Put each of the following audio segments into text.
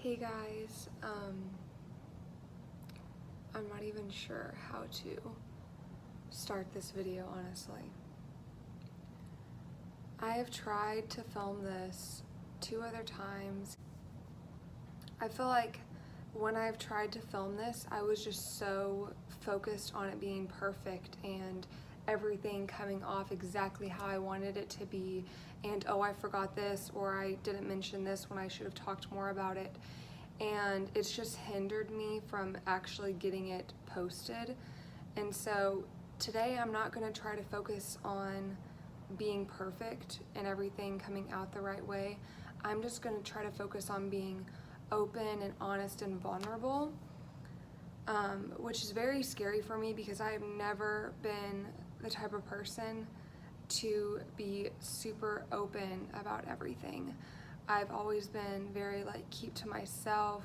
Hey guys, I'm not even sure how to start this video, honestly. I have tried to film this 2 other times. I feel like when I've tried to film this, I was just so focused on it being perfect and everything coming off exactly how I wanted it to be, and oh, I forgot this, or I didn't mention this when I should have talked more about it, and it's just hindered me from actually getting it posted. And so today I'm not going to try to focus on being perfect and everything coming out the right way. I'm just going to try to focus on being open and honest and vulnerable, which is very scary for me because I have never been the type of person to be super open about everything. I've always been very keep to myself.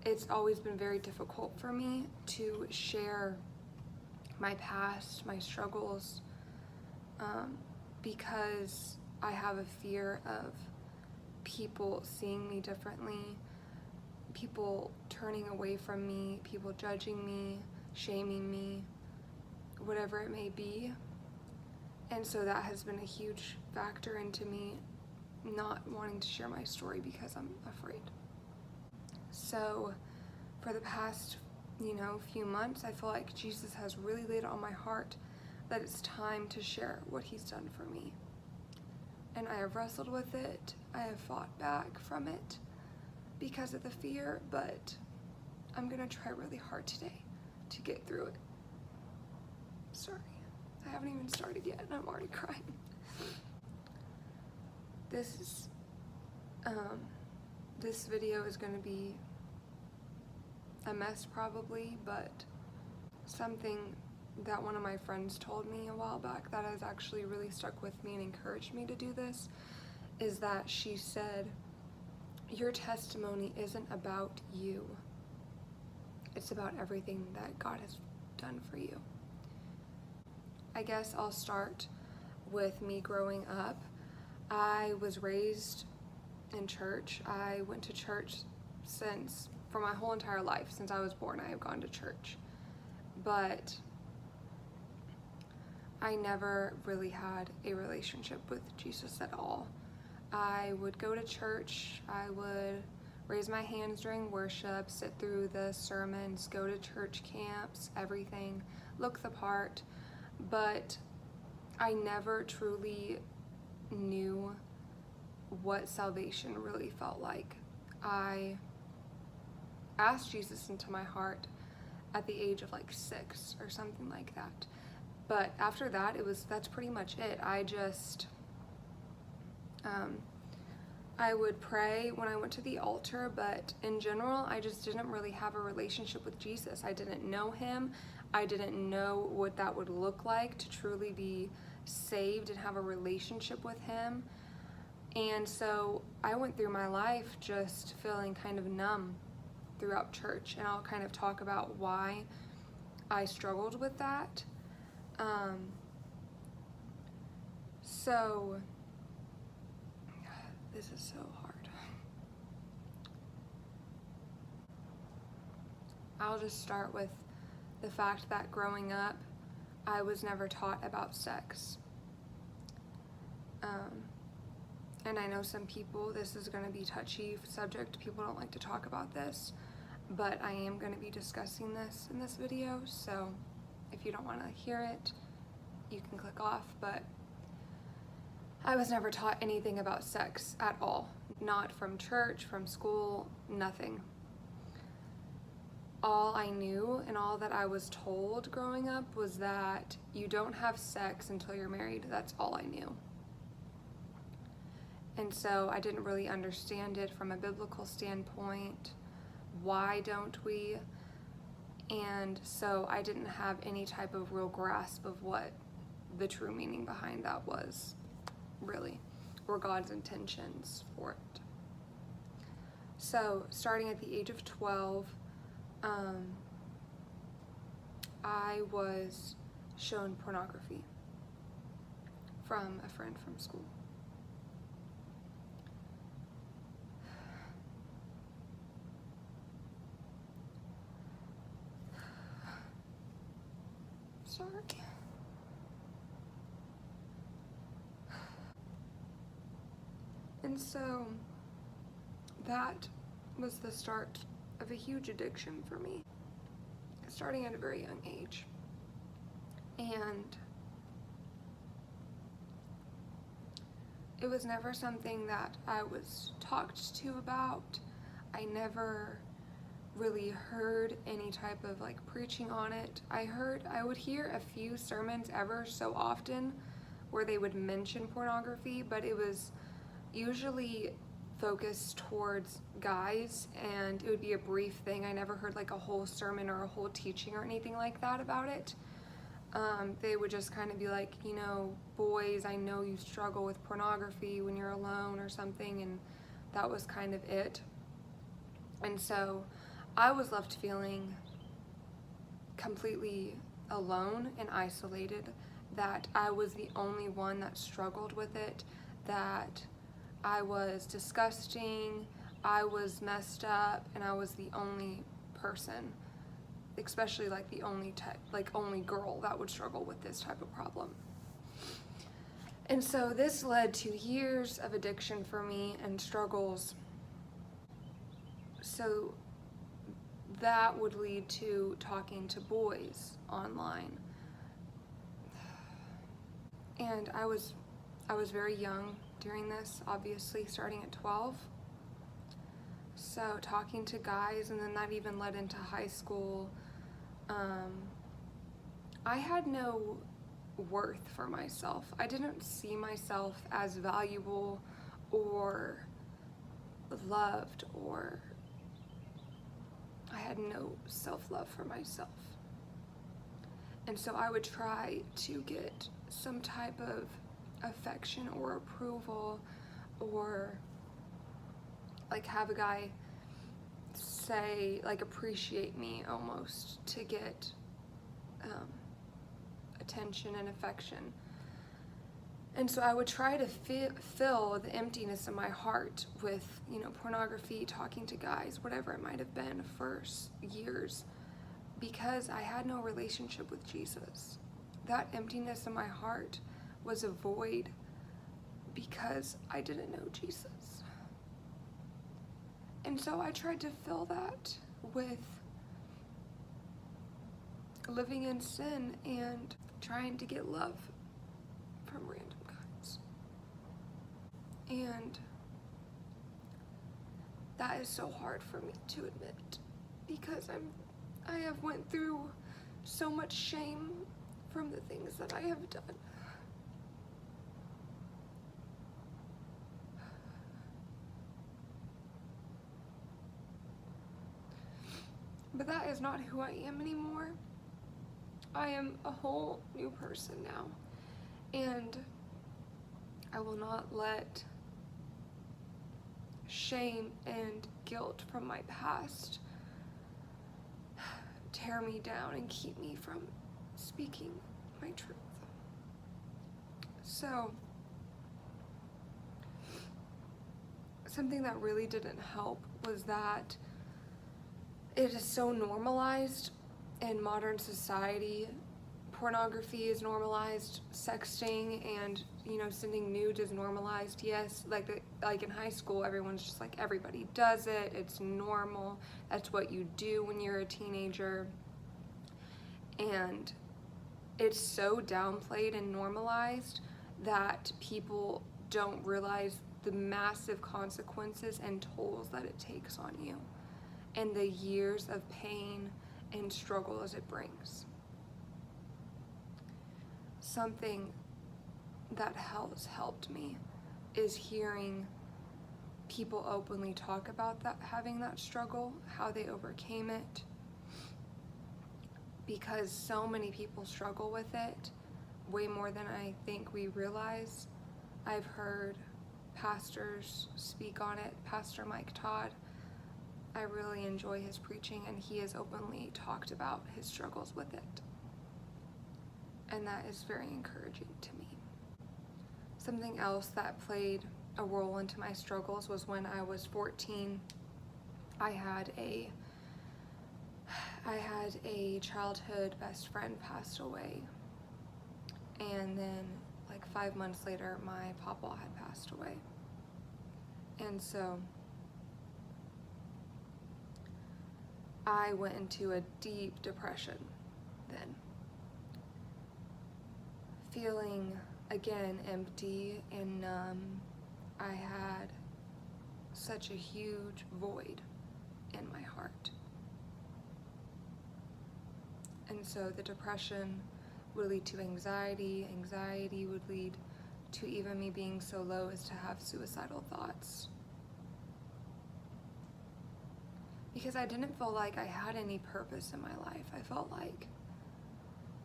It's always been very difficult for me to share my past, my struggles, because I have a fear of people seeing me differently, people turning away from me, people judging me, shaming me, whatever it may be. And so that has been a huge factor into me not wanting to share my story because I'm afraid. So for the past, few months, I feel like Jesus has really laid it on my heart that it's time to share what he's done for me. And I have wrestled with it. I have fought back from it because of the fear, but I'm gonna try really hard today to get through it. Sorry, I haven't even started yet and I'm already crying. This video is gonna be a mess probably, but something that one of my friends told me a while back that has actually really stuck with me and encouraged me to do this is that she said, your testimony isn't about you. It's about everything that God has done for you. I guess I'll start with me growing up. I was raised in church. I went to church for my whole entire life. Since I was born, I have gone to church. But I never really had a relationship with Jesus at all. I would go to church, I would raise my hands during worship, sit through the sermons, go to church camps, everything, look the part, but I never truly knew what salvation really felt like. I asked Jesus into my heart at the age of 6 or something like that. But after that, that's pretty much it. I would pray when I went to the altar, but in general, I just didn't really have a relationship with Jesus. I didn't know him. I didn't know what that would look like to truly be saved and have a relationship with him. And so I went through my life just feeling kind of numb throughout church, and I'll kind of talk about why I struggled with that. So this is so hard. I'll just start with the fact that growing up, I was never taught about sex. And I know some people, this is going to be touchy subject, people don't like to talk about this, but I am going to be discussing this in this video, so if you don't want to hear it, you can click off. But I was never taught anything about sex at all. Not from church, from school, nothing. All I knew and all that I was told growing up was that you don't have sex until you're married. That's all I knew. And so I didn't really understand it from a biblical standpoint. Why don't we? And so I didn't have any type of real grasp of what the true meaning behind that was, really, or God's intentions for it. So starting at the age of 12, I was shown pornography from a friend from school. Sorry. And so that was the start of a huge addiction for me, starting at a very young age. And it was never something that I was talked to about. I never really heard any type of like preaching on it. I would hear a few sermons ever so often where they would mention pornography, but it was usually focused towards guys, and it would be a brief thing. I never heard like a whole sermon or a whole teaching or anything like that about it. They would just kind of be like, you know, boys, I know you struggle with pornography when you're alone or something, and that was kind of it. And so I was left feeling completely alone and isolated, that I was the only one that struggled with it, that I was disgusting, I was messed up, and I was the only person, especially like the only girl that would struggle with this type of problem. And so this led to years of addiction for me and struggles. So that would lead to talking to boys online. And I was very young during this, obviously starting at 12. So talking to guys, and then that even led into high school. I had no worth for myself. I didn't see myself as valuable or loved, or I had no self-love for myself. And so I would try to get some type of affection or approval, or like have a guy say, like, appreciate me almost, to get attention and affection. And so I would try to fill the emptiness in my heart with, you know, pornography, talking to guys, whatever it might have been, for years, because I had no relationship with Jesus. That emptiness in my heart was a void because I didn't know Jesus. And so I tried to fill that with living in sin and trying to get love from random guys. And that is so hard for me to admit, because I have went through so much shame from the things that I have done. But that is not who I am anymore. I am a whole new person now. And I will not let shame and guilt from my past tear me down and keep me from speaking my truth. So, something that really didn't help was that it is so normalized in modern society. Pornography is normalized, sexting and, you know, sending nudes is normalized. Yes, like in high school, everyone's just like, everybody does it, it's normal, that's what you do when you're a teenager. And it's so downplayed and normalized that people don't realize the massive consequences and tolls that it takes on you, and the years of pain and struggle as it brings. Something that has helped me is hearing people openly talk about that, having that struggle, how they overcame it, because so many people struggle with it, way more than I think we realize. I've heard pastors speak on it. Pastor Mike Todd, I really enjoy his preaching, and he has openly talked about his struggles with it. And that is very encouraging to me. Something else that played a role into my struggles was when I was 14, I had a childhood best friend pass away And then like 5 months later, my papa had passed away. And so I went into a deep depression then, feeling again empty and numb. I had such a huge void in my heart. And so the depression would lead to anxiety. Anxiety would lead to even me being so low as to have suicidal thoughts. Because I didn't feel like I had any purpose in my life. I felt like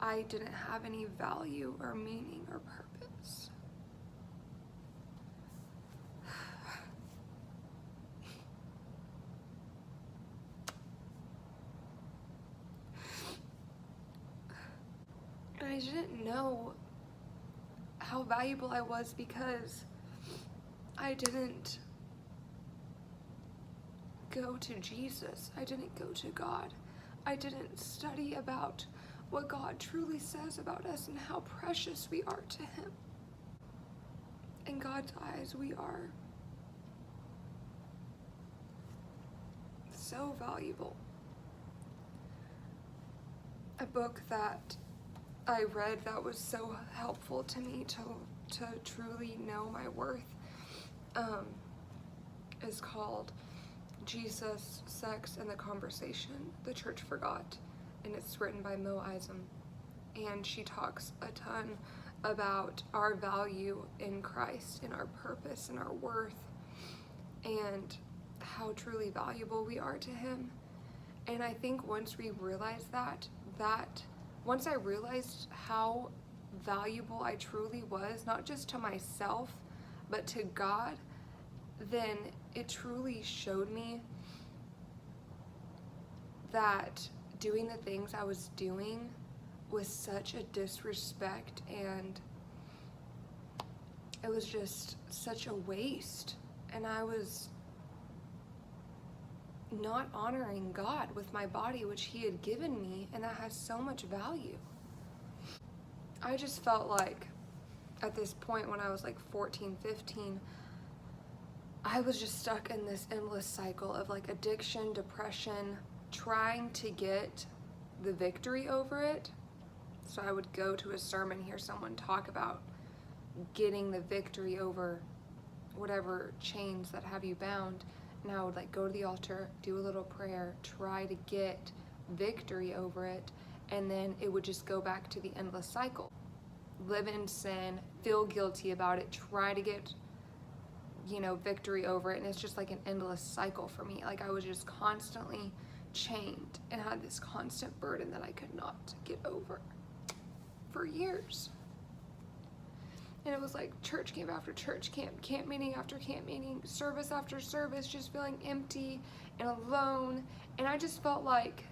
I didn't have any value or meaning or purpose. And I didn't know how valuable I was because I didn't go to Jesus. I didn't go to God. I didn't study about what God truly says about us and how precious we are to Him. In God's eyes, we are so valuable. A book that I read that was so helpful to me to truly know my worth is called Jesus, Sex, and the Conversation the Church Forgot, and it's written by Mo Eisem, and she talks a ton about our value in Christ and our purpose and our worth and how truly valuable we are to Him. And I think once we realize once I realized how valuable I truly was, not just to myself, but to God, then it truly showed me that doing the things I was doing was such a disrespect, and it was just such a waste, and I was not honoring God with my body, which He had given me, and that has so much value. I just felt like at this point when I was like 14, 15, I was just stuck in this endless cycle of like addiction, depression, trying to get the victory over it. So I would go to a sermon, hear someone talk about getting the victory over whatever chains that have you bound, and I would like go to the altar, do a little prayer, try to get victory over it, and then it would just go back to the endless cycle. Live in sin, feel guilty about it, try to get victory over it, and it's just like an endless cycle for me. Like I was just constantly chained and had this constant burden that I could not get over for years. And it was like church camp after church camp, camp meeting after camp meeting, service after service, just feeling empty and alone. And I just felt like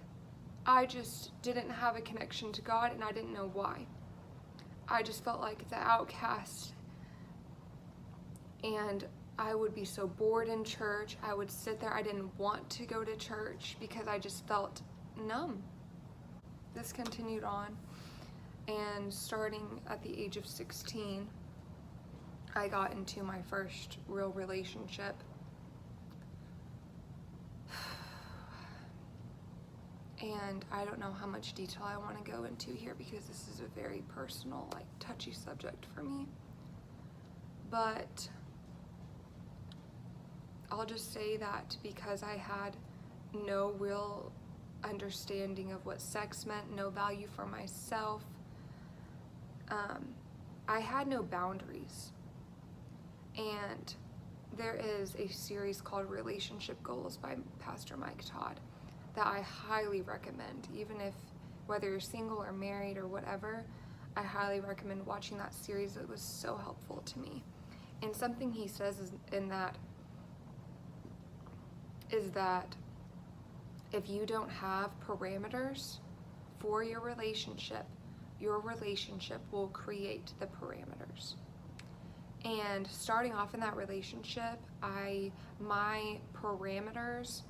I just didn't have a connection to God, and I didn't know why. I just felt like the outcast, and I would be so bored in church. I would sit there. I didn't want to go to church because I just felt numb. This continued on, and starting at the age of 16, I got into my first real relationship. And I don't know how much detail I want to go into here because this is a very personal, like, touchy subject for me. But I'll just say that because I had no real understanding of what sex meant, no value for myself, I had no boundaries. And there is a series called Relationship Goals by Pastor Mike Todd that I highly recommend. Even if, whether you're single or married or whatever, I highly recommend watching that series. It was so helpful to me. And something he says is that if you don't have parameters for your relationship will create the parameters. And starting off in that relationship, my parameters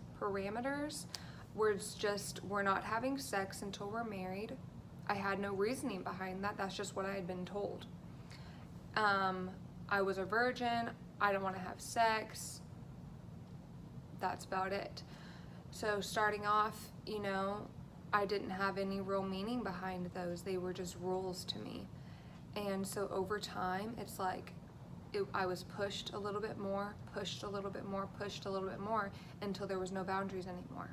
were just, we're not having sex until we're married. I had no reasoning behind that. That's just what I had been told. I was a virgin. I don't want to have sex. That's about it. So starting off, you know, I didn't have any real meaning behind those. They were just rules to me. And so over time, it's like I was pushed a little bit more, pushed a little bit more, pushed a little bit more until there was no boundaries anymore.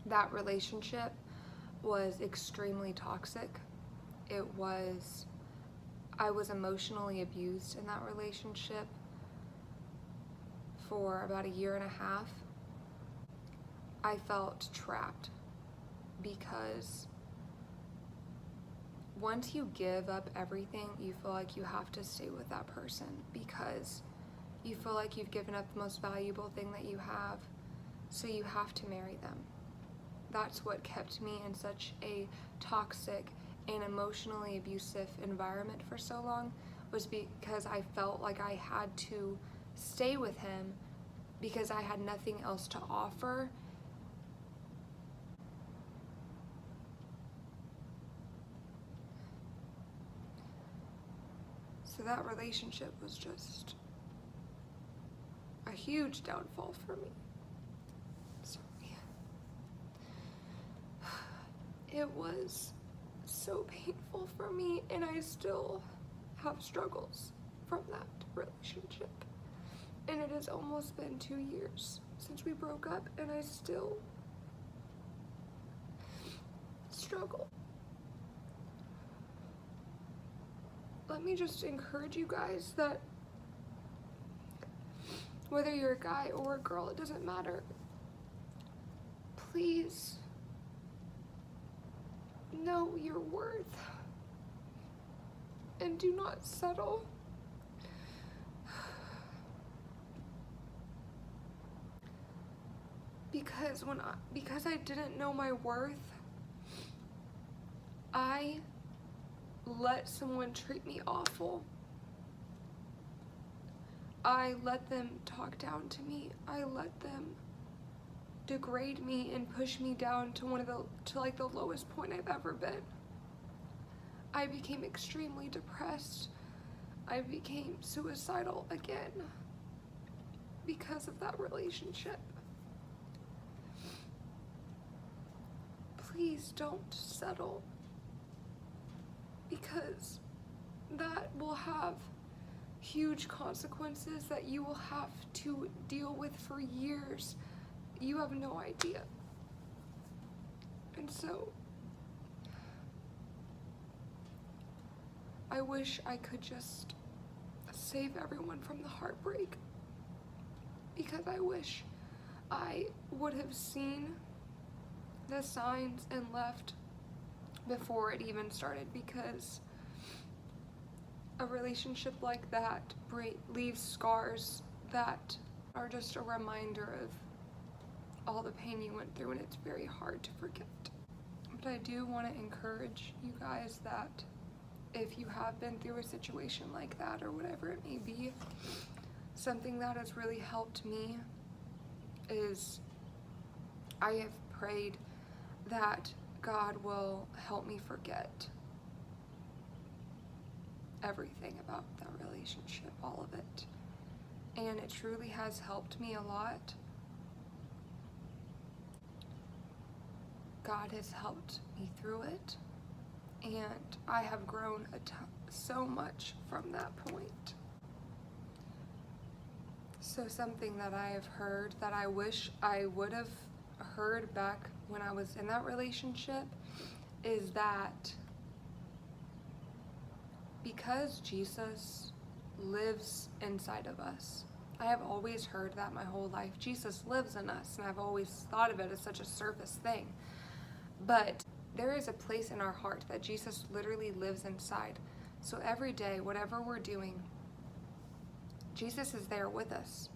That relationship was extremely toxic. I was emotionally abused in that relationship for about a year and a half. I felt trapped because once you give up everything, you feel like you have to stay with that person because you feel like you've given up the most valuable thing that you have, so you have to marry them. That's what kept me in such a toxic and emotionally abusive environment for so long, was because I felt like I had to stay with him because I had nothing else to offer. So that relationship was just a huge downfall for me. Sorry. It was so painful for me, and I still have struggles from that relationship. And it has almost been 2 years since we broke up, and I still struggle. Let me just encourage you guys that whether you're a guy or a girl, it doesn't matter. Please know your worth and do not settle. Because I didn't know my worth, I let someone treat me awful. I let them talk down to me. I let them degrade me and push me down to like the lowest point I've ever been. I became extremely depressed. I became suicidal again because of that relationship. Please don't settle, because that will have huge consequences that you will have to deal with for years. You have no idea. And so I wish I could just save everyone from the heartbreak, because I wish I would have seen the signs and left before it even started, because a relationship like that leaves scars that are just a reminder of all the pain you went through, and it's very hard to forget. But I do want to encourage you guys that if you have been through a situation like that, or whatever it may be, something that has really helped me is I have prayed that God will help me forget everything about that relationship, all of it. And it truly has helped me a lot. God has helped me through it, and I have grown so much from that point. So something that I have heard that I wish I would have heard back when I was in that relationship is that because Jesus lives inside of us, I have always heard that my whole life. Jesus lives in us, and I've always thought of it as such a surface thing. But there is a place in our heart that Jesus literally lives inside. So every day, whatever we're doing, Jesus is there with us.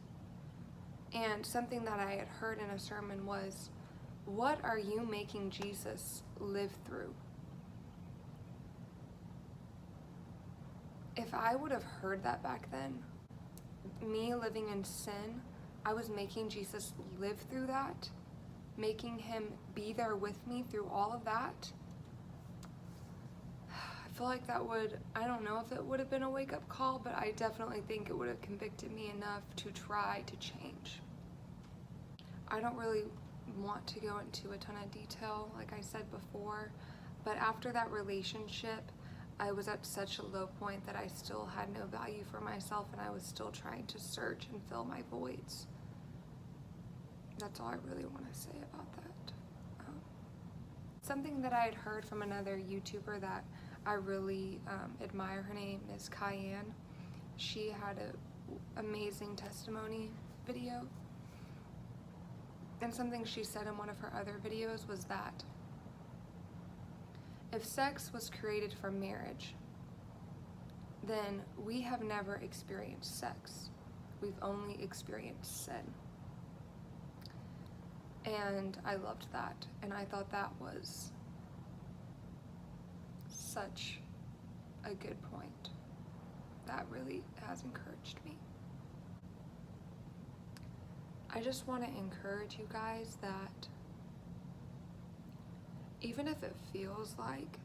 And something that I had heard in a sermon was, what are you making Jesus live through? If I would have heard that back then, me living in sin, I was making Jesus live through that, making him be there with me through all of that, I feel like that would, I don't know if it would have been a wake-up call, but I definitely think it would have convicted me enough to try to change. I don't really want to go into a ton of detail, like I said before, but after that relationship, I was at such a low point that I still had no value for myself, and I was still trying to search and fill my voids. That's all I really want to say about that. Something that I had heard from another YouTuber that I really admire, her name is Cayenne. She had an amazing testimony video. And something she said in one of her other videos was that if sex was created for marriage, then we have never experienced sex. We've only experienced sin. And I loved that, and I thought that was such a good point. That really has encouraged me. I just want to encourage you guys that even if it feels like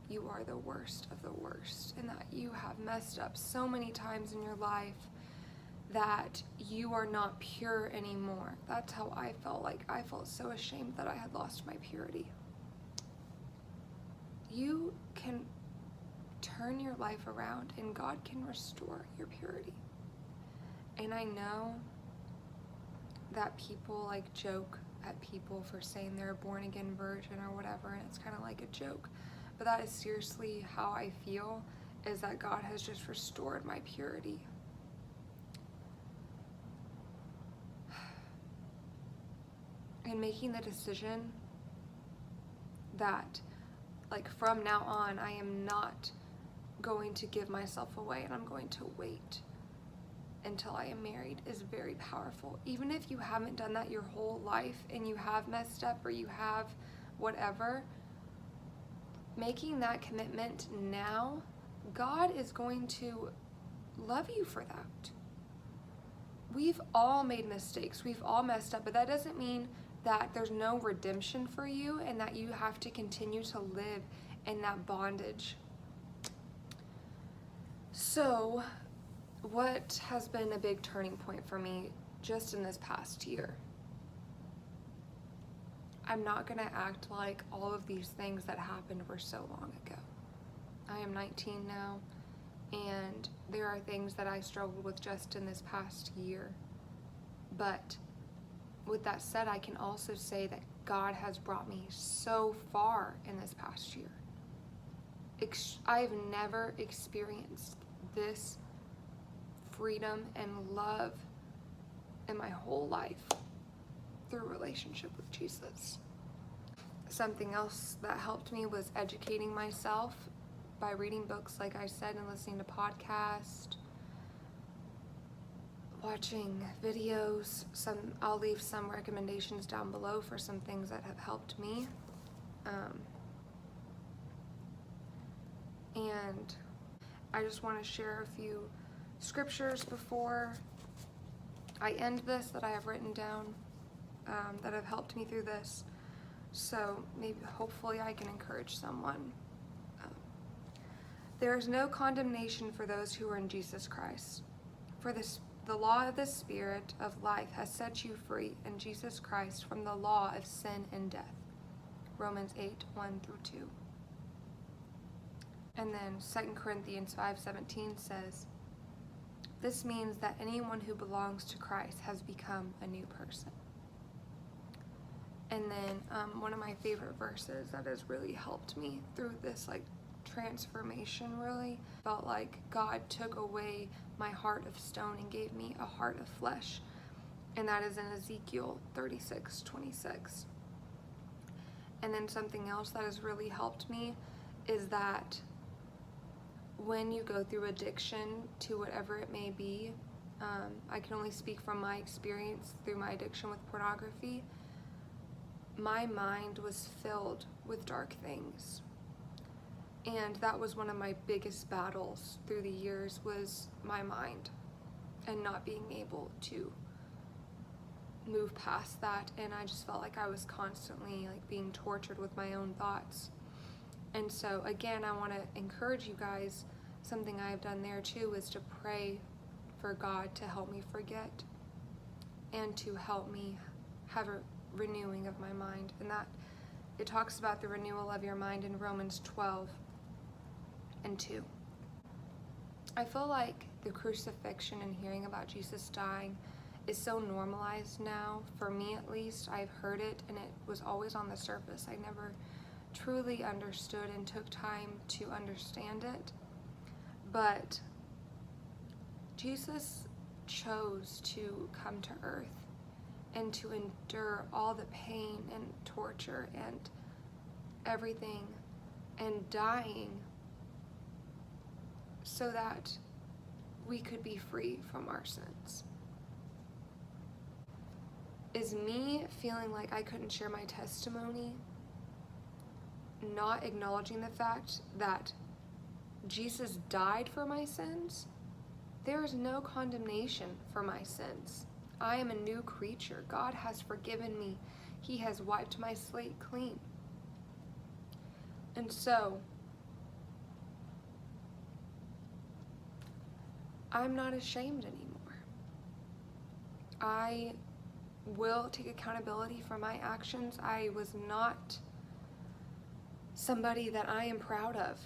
you are the worst of the worst and that you have messed up so many times in your life that you are not pure anymore. That's how I felt. Like, I felt so ashamed that I had lost my purity. You can turn your life around and God can restore your purity. And I know that people like joke at people for saying they're a born again virgin or whatever, and it's kind of like a joke, but that is seriously how I feel, is that God has just restored my purity. And making the decision that, like, from now on, I am not going to give myself away and I'm going to wait until I am married is very powerful. Even if you haven't done that your whole life and you have messed up or you have whatever, making that commitment now, God is going to love you for that. We've all made mistakes. We've all messed up, but that doesn't mean that there's no redemption for you and that you have to continue to live in that bondage. So, what has been a big turning point for me just in this past year? I'm not gonna act like all of these things that happened were so long ago. I am 19 now, and there are things that I struggled with just in this past year. But with that said, I can also say that God has brought me so far in this past year. I've never experienced this freedom and love in my whole life through relationship with Jesus. Something else that helped me was educating myself by reading books, like I said, and listening to podcasts, watching videos. I'll leave some recommendations down below for some things that have helped me. And I just want to share a few scriptures before I end this that I have written down that have helped me through this. So maybe, hopefully, I can encourage someone. There is no condemnation for those who are in Jesus Christ. For the law of the Spirit of life has set you free in Jesus Christ from the law of sin and death. Romans 8:1-2. And then 2 Corinthians 5:17 says, this means that anyone who belongs to Christ has become a new person. And then one of my favorite verses that has really helped me through this transformation, really felt like God took away my heart of stone and gave me a heart of flesh, and that is in Ezekiel 36:26. And then something else that has really helped me is that when you go through addiction to whatever it may be, I can only speak from my experience through my addiction with pornography. My mind was filled with dark things. And that was one of my biggest battles through the years, was my mind and not being able to move past that, and I just felt like I was constantly like being tortured with my own thoughts. And so again, I want to encourage you guys, something I've done there too is to pray for God to help me forget and to help me have a renewing of my mind. And that it talks about the renewal of your mind in Romans 12:2. I feel like the crucifixion and hearing about Jesus dying is so normalized now, for me at least. I've heard it and it was always on the surface. I never truly understood and took time to understand it. But Jesus chose to come to earth and to endure all the pain and torture and everything and dying so that we could be free from our sins. Is me feeling like I couldn't share my testimony not acknowledging the fact that Jesus died for my sins? There is no condemnation for my sins. I am a new creature. God has forgiven me. He has wiped my slate clean. And so, I'm not ashamed anymore. I will take accountability for my actions. I was not somebody that I am proud of.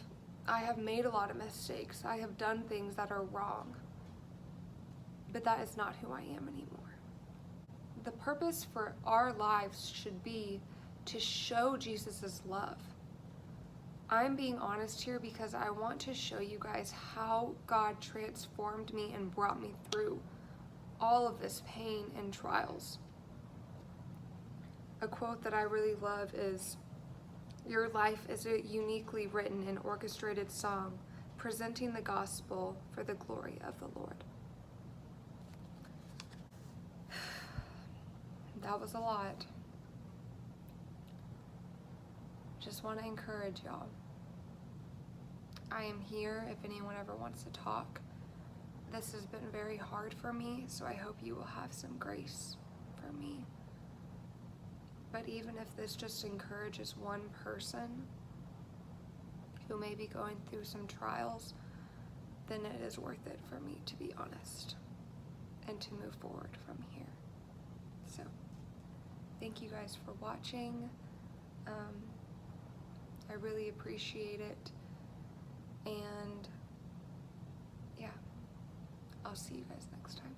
I have made a lot of mistakes. I have done things that are wrong. But that is not who I am anymore. The purpose for our lives should be to show Jesus' love. I'm being honest here because I want to show you guys how God transformed me and brought me through all of this pain and trials. A quote that I really love is, "Your life is a uniquely written and orchestrated song, presenting the gospel for the glory of the Lord." That was a lot. Just want to encourage y'all. I am here if anyone ever wants to talk. This has been very hard for me, so I hope you will have some grace for me. But even if this just encourages one person who may be going through some trials, then it is worth it for me to be honest and to move forward from here. So, thank you guys for watching. I really appreciate it. And yeah, I'll see you guys next time.